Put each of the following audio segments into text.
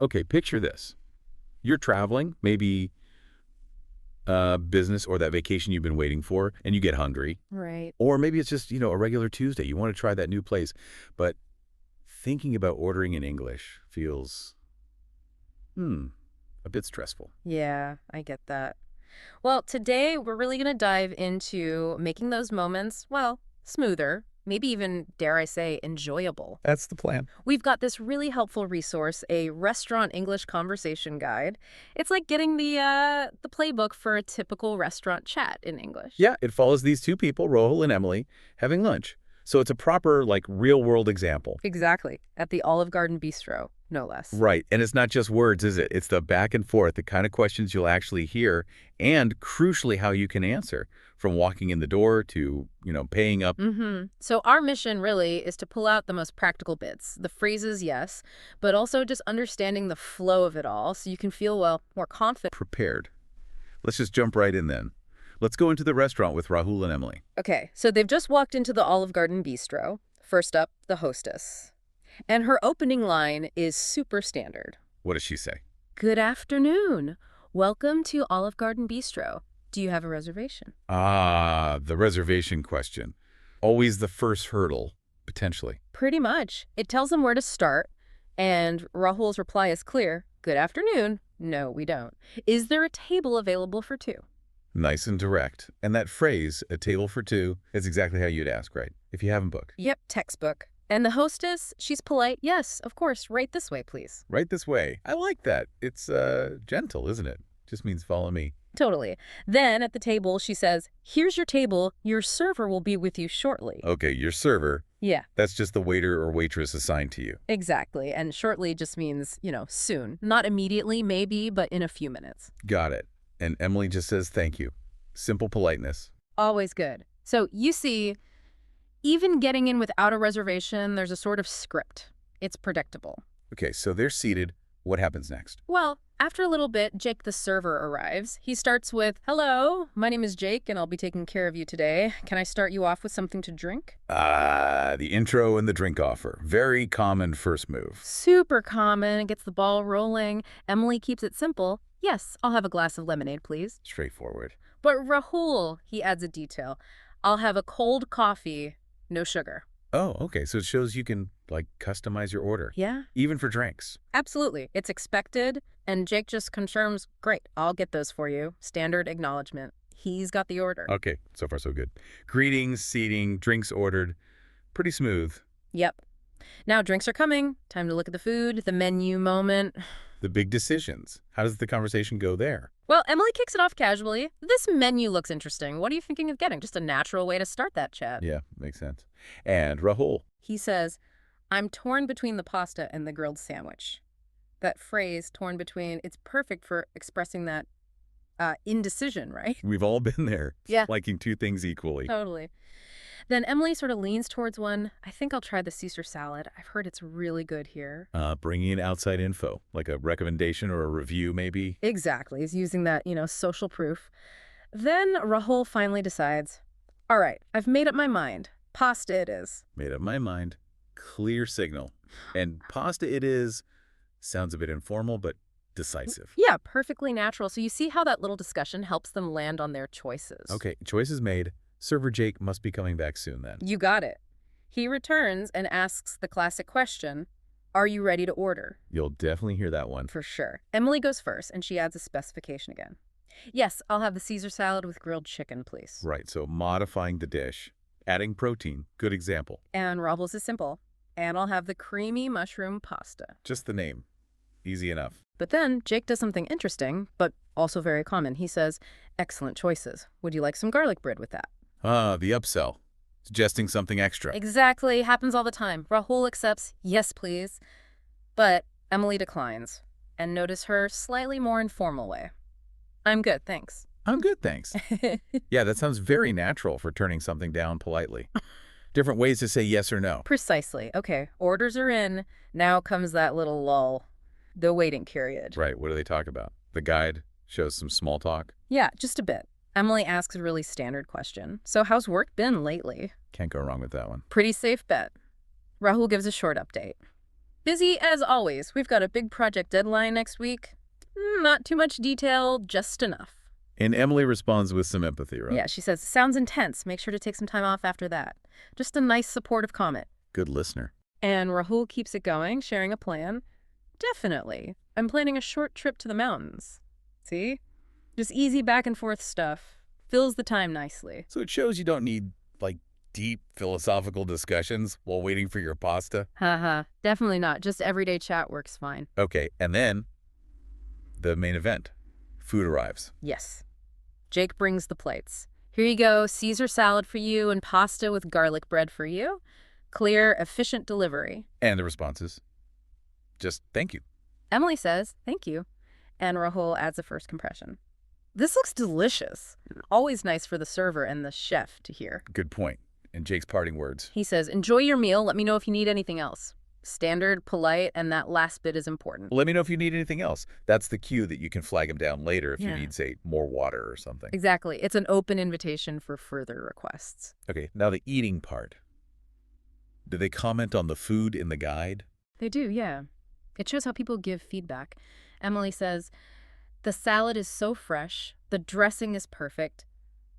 Okay, picture this. You're traveling, maybe business or that vacation you've been waiting for, and you get hungry. Right. Or maybe it's just, a regular Tuesday. You want to try that new place. But thinking about ordering in English feels, a bit stressful. Yeah, I get that. Well, today we're really going to dive into making those moments, well, smoother, maybe even, dare I say, enjoyable. That's the plan. We've got this really helpful resource, a restaurant English conversation guide. It's like getting the playbook for a typical restaurant chat in English. Yeah, it follows these two people, Rahul and Emily, having lunch. So it's a proper, real-world example. Exactly. At the Olive Garden Bistro, no less. Right. And it's not just words, is it? It's the back and forth, the kind of questions you'll actually hear, and crucially, how you can answer, from walking in the door to, paying up. So our mission really is to pull out the most practical bits. The phrases, yes, but also just understanding the flow of it all so you can feel, well, more confident. Prepared. Let's just jump right in then. Let's go into the restaurant with Rahul and Emily. Okay, so they've just walked into the Olive Garden Bistro. First up, the hostess. And her opening line is super standard. What does she say? Good afternoon. Welcome to Olive Garden Bistro. Do you have a reservation? Ah, the reservation question. Always the first hurdle, potentially. Pretty much. It tells them where to start, and Rahul's reply is clear. Good afternoon. No, we don't. Is there a table available for two? Nice and direct. And that phrase, a table for two, is exactly how you'd ask, right? If you haven't booked. Yep, textbook. And the hostess, she's polite. Yes, of course. Right this way, please. Right this way. I like that. It's gentle, isn't it? Just means follow me. Totally. Then at the table, she says, here's your table. Your server will be with you shortly. Okay, your server. Yeah, That's just the waiter or waitress assigned to you. exactly. And shortly just means, soon. Not immediately, maybe, but in a few minutes. Got it. And Emily just says thank you. Simple politeness. Always good. So you see, even getting in without a reservation, there's a sort of script. It's predictable. Okay, so they're seated. What happens next? Well, after a little bit, Jake the server arrives. He starts with, hello, my name is Jake, and I'll be taking care of you today. Can I start you off with something to drink? The intro and the drink offer. Very common first move. Super common. It gets the ball rolling. Emily keeps it simple. Yes, I'll have a glass of lemonade, please. Straightforward. But Rahul, he adds a detail. I'll have a cold coffee, no sugar. Oh, okay. So it shows you can, customize your order. Yeah, Even for drinks. absolutely. It's expected. And Jake just confirms, great, I'll get those for you. Standard acknowledgement. He's got the order. Okay, so far so good. Greetings, seating, drinks ordered. Pretty smooth. Yep. Now drinks are coming. Time to look at the food, the menu moment. The big decisions. How does the conversation go there? Well, Emily kicks it off casually. This menu looks interesting. What are you thinking of getting? Just a natural way to start that chat. Yeah, makes sense. And Rahul. He says, I'm torn between the pasta and the grilled sandwich. That phrase, torn between, it's perfect for expressing that indecision, right? We've all been there. Yeah. Liking two things equally. Totally. Then Emily sort of leans towards one. I think I'll try the Caesar salad. I've heard it's really good here. Bringing in outside info, like a recommendation or a review, maybe. Exactly. He's using that, social proof. Then Rahul finally decides, all right, I've made up my mind. Pasta it is. Made up my mind. Clear signal. And pasta it is. Sounds a bit informal, but decisive. Yeah, perfectly natural. So you see how that little discussion helps them land on their choices. Okay, choices made. Server Jake must be coming back soon then. You got it. He returns and asks the classic question, are you ready to order? You'll definitely hear that one. For sure. Emily goes first, and she adds a specification again. Yes, I'll have the Caesar salad with grilled chicken, please. Right, so modifying the dish. Adding protein. Good example. And Rahul's is simple. And I'll have the creamy mushroom pasta. Just the name. Easy enough. But then Jake does something interesting, but also very common. He says, excellent choices. Would you like some garlic bread with that? Ah, the upsell. Suggesting something extra. Exactly. Happens all the time. Rahul accepts, yes, please. But Emily declines. And notice her slightly more informal way. I'm good, thanks. I'm good, thanks. Yeah, that sounds very natural for turning something down politely. Different ways to say yes or no. Precisely. Okay, orders are in. Now comes that little lull. The waiting period. Right, what do they talk about? The guide shows some small talk. Yeah, just a bit. Emily asks a really standard question. So how's work been lately? Can't go wrong with that one. Pretty safe bet. Rahul gives a short update. Busy as always. We've got a big project deadline next week. Not too much detail, just enough. And Emily responds with some empathy, right? Yeah, she says, sounds intense. Make sure to take some time off after that. Just a nice supportive comment. Good listener. And Rahul keeps it going, sharing a plan. Definitely. I'm planning a short trip to the mountains. See? Just easy back and forth stuff. Fills the time nicely. So it shows you don't need, like, deep philosophical discussions while waiting for your pasta. Haha, definitely not. Just everyday chat works fine. Okay, and then the main event. Food arrives. Yes. Jake brings the plates. Here you go, Caesar salad for you and pasta with garlic bread for you. Clear, efficient delivery. And the response is just thank you. Emily says, thank you. And Rahul adds a first compression. This looks delicious. Always nice for the server and the chef to hear. Good point. And Jake's parting words. He says, enjoy your meal. Let me know if you need anything else. Standard, polite, and that last bit is important. Let me know if you need anything else. That's the cue that you can flag him down later if you Yeah. need, say, more water or something. Exactly. It's an open invitation for further requests. Okay, now the eating part. Do they comment on the food in the guide? They do, yeah. It shows how people give feedback. Emily says, the salad is so fresh. The dressing is perfect.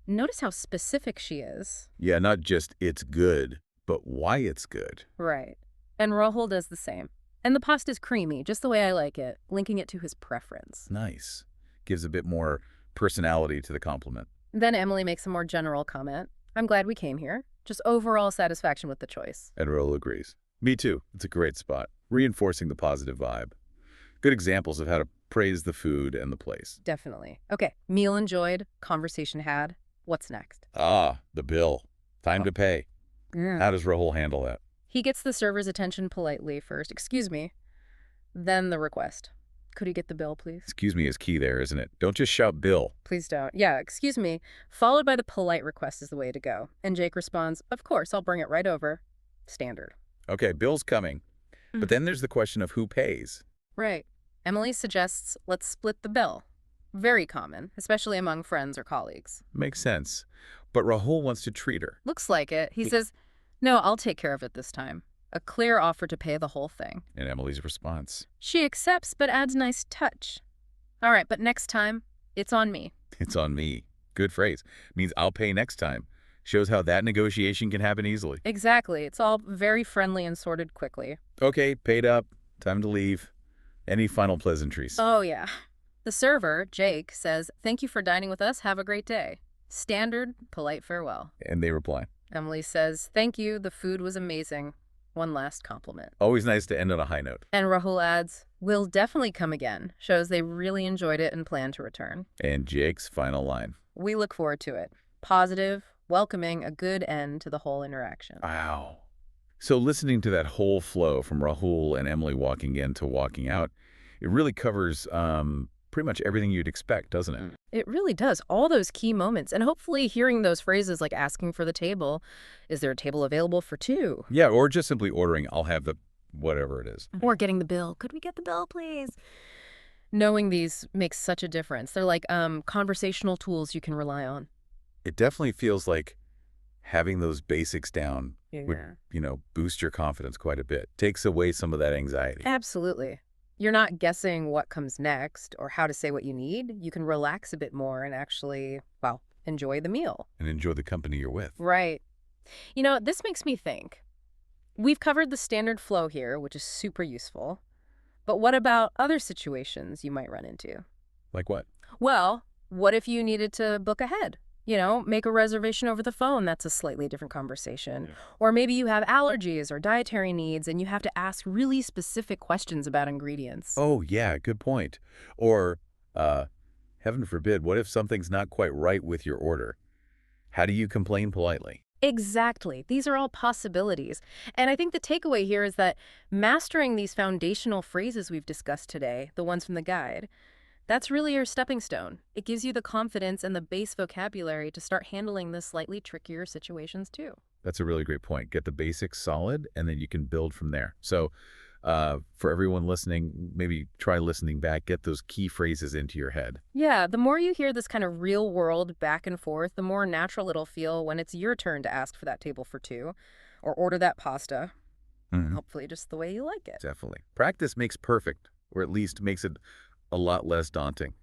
Notice how specific she is. Yeah, not just it's good, but why it's good. Right. And Rahul does the same. And the pasta's creamy, just the way I like it, linking it to his preference. Nice. Gives a bit more personality to the compliment. Then Emily makes a more general comment. I'm glad we came here. Just overall satisfaction with the choice. And Raoul agrees. Me too. It's a great spot. Reinforcing the positive vibe. Good examples of how to praise the food and the place. Definitely. Okay, meal enjoyed, conversation had. What's next? Ah, the bill. Time to pay. How does Raoul handle that? He gets the server's attention politely first. Excuse me. Then the request. Could you get the bill, please? Excuse me is key there, isn't it? Don't just shout bill. Please don't. Yeah, excuse me. Followed by the polite request is the way to go. And Jake responds, of course, I'll bring it right over. Standard. Okay, bill's coming. But then there's the question of who pays. Right. Emily suggests, let's split the bill. Very common, especially among friends or colleagues. Makes sense. But Rahul wants to treat her. Looks like it. He says, no, I'll take care of it this time. A clear offer to pay the whole thing. And Emily's response. She accepts, but adds nice touch. All right, but next time, it's on me. It's on me. Good phrase. Means I'll pay next time. Shows how that negotiation can happen easily. Exactly. It's all very friendly and sorted quickly. Okay, paid up. Time to leave. Any final pleasantries? Oh, yeah. The server, Jake, says, thank you for dining with us. Have a great day. Standard, polite farewell. And they reply. Emily says, thank you. The food was amazing. One last compliment. Always nice to end on a high note. And Rahul adds, we'll definitely come again. Shows they really enjoyed it and plan to return. And Jake's final line. We look forward to it. Positive, welcoming, a good end to the whole interaction. Wow. So listening to that whole flow from Rahul and Emily walking in to walking out, it really covers pretty much everything you'd expect, doesn't it? It really does. All those key moments. And hopefully hearing those phrases like asking for the table, is there a table available for two? Yeah, or just simply ordering, I'll have the whatever it is. Or getting the bill. Could we get the bill, please? Knowing these makes such a difference. They're like conversational tools you can rely on. It definitely feels like having those basics down would, boost your confidence quite a bit. Takes away some of that anxiety. Absolutely. You're not guessing what comes next or how to say what you need. You can relax a bit more and actually, well, enjoy the meal. And enjoy the company you're with. Right. This makes me think. We've covered the standard flow here, which is super useful. But what about other situations you might run into? Like what? Well, what if you needed to book ahead? Make a reservation over the phone. That's a slightly different conversation. Yeah. Or maybe you have allergies or dietary needs and you have to ask really specific questions about ingredients. Oh, yeah, good point. Or, heaven forbid, what if something's not quite right with your order? How do you complain politely? Exactly. These are all possibilities. And I think the takeaway here is that mastering these foundational phrases we've discussed today, the ones from the guide, that's really your stepping stone. It gives you the confidence and the base vocabulary to start handling the slightly trickier situations too. That's a really great point. Get the basics solid, and then you can build from there. So for everyone listening, maybe try listening back, get those key phrases into your head. Yeah, the more you hear this kind of real world back and forth, the more natural it'll feel when it's your turn to ask for that table for two or order that pasta. Mhm. hopefully just the way you like it. Definitely. Practice makes perfect, or at least makes it a lot less daunting.